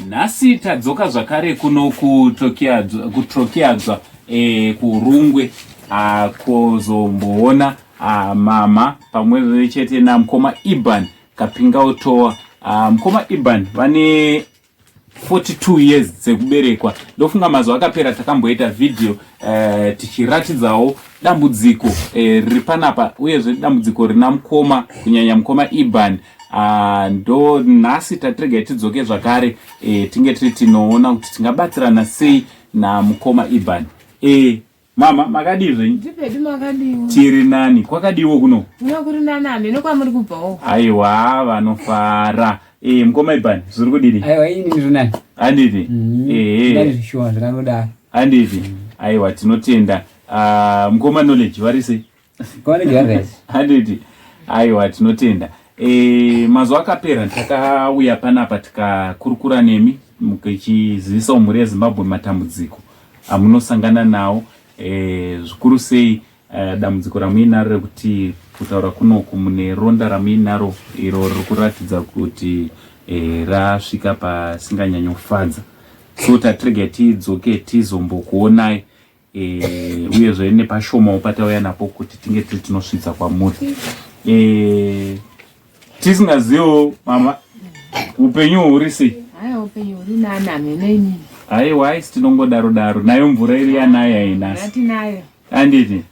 Nhasi tadzoka zvakare kuno kuTrokiadzwa KuHurungwe kuzomboona mama pamwe chete namukoma Iban Kapingautowa. Mukoma Iban vane 42 years dzekuberekwa. Ndofunga mazuva akapera takamboita video tichiratidzawo dambudziko riri panapa uyezve dambudziko rina mukoma kunyanya mukoma Iban. Ndo nhasi tatirega tidzoke zvakare tinge tiri tinoona kuti tingabatsirana sei namukoma Iban. Mama makadizve? Ndipedu makadiwo. Tiri nani? Kwakadiwo kuno? Kuno kuri nani nokwamuri kubvawo. Aiwa vanofara. Mukoma Iban zviri kudini? Aiwa ini ndiri nani? Handiti? Ndari zvishoma zvakangodaro. Handiti? Aiwa tinotenda. Mukoma Knowledge vari sei? Knowledge vari. Handiti? Aiwa tinotenda. Mazuva akapera takauya panapa tikakurukura nemi mukichizivisa mhuri yeZimbabwe matambudziko amunosangana nawo, zvikuru sei dambudziko ramuinaro rekuti kutaura kunoku mune ronda ramuinaro iro riri kuratidza kuti rasvika pasinganyanyofadza. So tatirega tidzoke tizombokuonai uyezve nepashomawo patauya napo kuti tinge tiri tinosvitsa kwamuri. Tisingazivo mama upenyu huri sei? Upenyu huri nani neni. Aiwa tinongodaro nayo mvura iri yanayo ainasi. Tinayo. Handiti?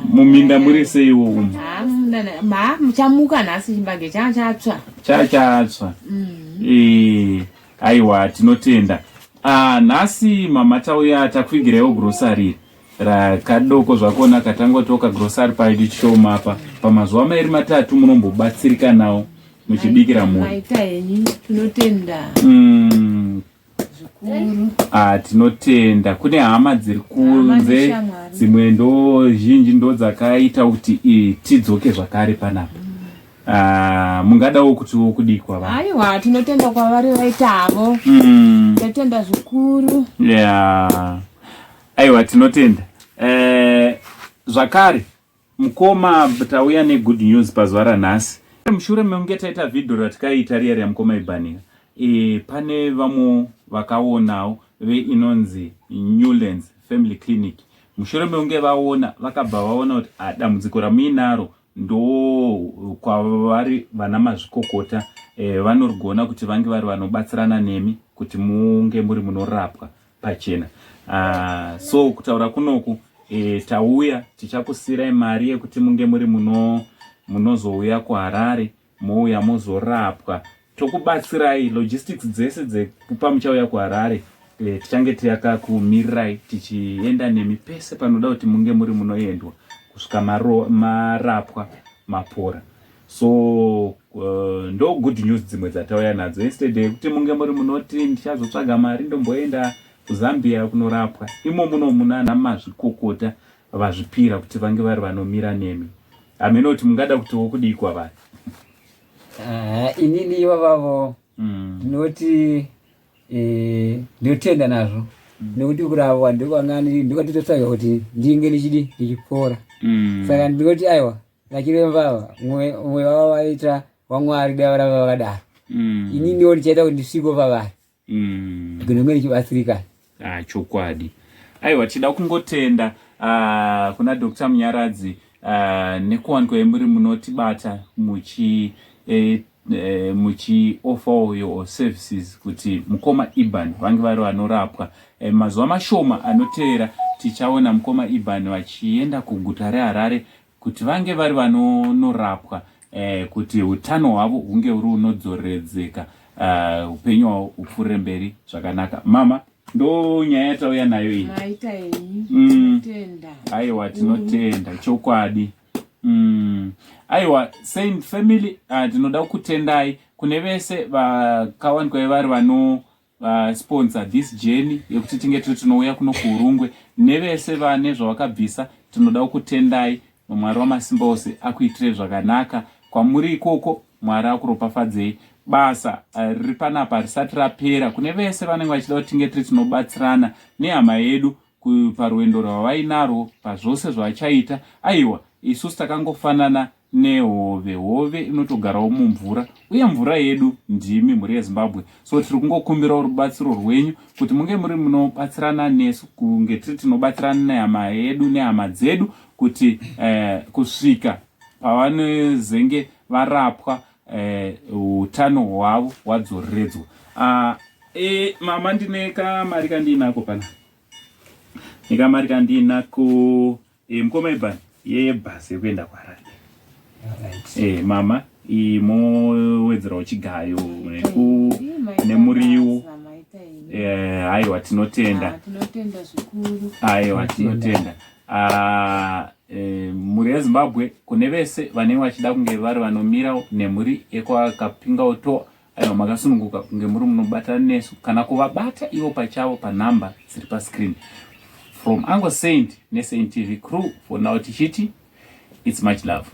Muminda muri seiwo umu? Muchamuka nhasi chimbage chatsva. Chatsva. Aiwa tinotenda. Nhasi mama tauya takuigirewo grocery rakadoko zvakona katangotoka grocery paidi choma apa. Pamazuva mairi matatu munombobatsirika nawo muchibikira mhuri. Maita henyu tinotenda. Tinotenda. Kune hama dziri kunze dzimwe ndo zhinji ndo dzakaita kuti tidzoke zvakare panapa. Mungadawo kuti wokudikwa va? Aiwa tinotenda kwavari vaitavo. Tinotenda zvikuru. Aiwa tinotenda. Zvakare mukoma tauya negood news pazuva ranhasi. Mushure mekunge taita video ratikaita riya ramukoma Iban, pane vamwe vakaonawo inonzi Newlands Family Clinic. Mushure mekunge vaona vakabva vaona kuti dambudziko ramuinaro ndo kwavari vana mazvikokota vanorigona kuti vange vari vanobatsirana nemi kuti munge muri munorapwa pachena. So kutaura kunoku tauya tichakusirai mari yekuti munge muri munozouya kuHarare mouya mozorapwa. Tokubatsirai logistics dzese dzekupa muchauya kuHarare tichange takakumirirai tichienda nemi pese panoda kuti munge muri munoendwa kusvika marapwa mapora. So ndo good news dzimwe dzatauya nadzo. Instead yekuti munge muri munoti ndichazotsvaga mari ndomboenda kuZambia kunorapwa, imo muna mazvikokota vazvipira kuti vange vari vanomira nemi. Ameno kuti mungada kuti wokudikwa vari? Inini ivavo ndinoti ndinotenda nazvo nekuti kurapwa ndikatitotsvaga kuti ndinge ndichipora. Saka ndinoti aiwa nachirembava mwe vava vaita waMwari dai varava vakadaro. Ininiwo ndichaita kuti ndisviko pavari ndinenge ndichibatsirikana. Chokwadi. Aiwa tida kungotenda kuna Dr. Munyaradzi nekuwanikwa yemuri munotibata muchioffer your services kuti mukoma Iban vange vari vanorapwa. Mazuva mashoma anoteera tichaona mukoma Iban vachienda kuguta reHarare kuti vange vari vanorapwa kuti utano hwavo hunge huri hunodzoredzeka, upenyu hwavo hupfuurire mberi zvakanaka. Mama ndo nyaya yatauya nayo iyi. Maita henyu tinotenda. Aiwa tinotenda chokwadi. Aiwa Saint Family tinoda kutendai kune vese vakawanikwa vari vano sponsor this journey yekuti tinge tiri tinouya kuno KuHurungwe. Nevese vane zvavakabvisa tinoda kutendai. Mwari wamasimba ose akuitire zvakanaka kwamuri ikoko. Mwari akuropafadzei. Basa riri panapa risati rapera. Kune vese vanenge vachida kuti tinge tiri tinobatsirana nehama yedu parwendo rwavainaro pazvose zvavachaita. Aiwa isusu takangofanana nehove. Hove inotogarawo mumvura, uye mvura yedu ndimi, mhuri yeZimbabwe. So tiri kungokumbirawo rubatsiro rwenyu kuti munge muri munobatsirana nesu, kunge tiri tinobatsirana nehama yedu nehama dzedu kuti kusvika pavanozenge varapwa utano hwavo hwadzoreredzwa. Mama, ndine kamari kandinako pana. Nikamari kandinako mukoma ibhani yebhasi yekuenda kuHarare. Mama, imowedzerawo chigayo nemuriwo. Aiwa, tinotenda. Tinotenda zvikuru. Aiwa, tinotenda. Mhuri yeZimbabwe, kune vese vanenge vachida kunge vari vanomira nemhuri Yekwa Kapingautowa, aiwa, makasununguka kunge muri munobatana nesu kana kuvabata ivo pachavo panhamba dziri pascreen. From Ango Saint neSaint TV crew, for now tichiti, it's much love.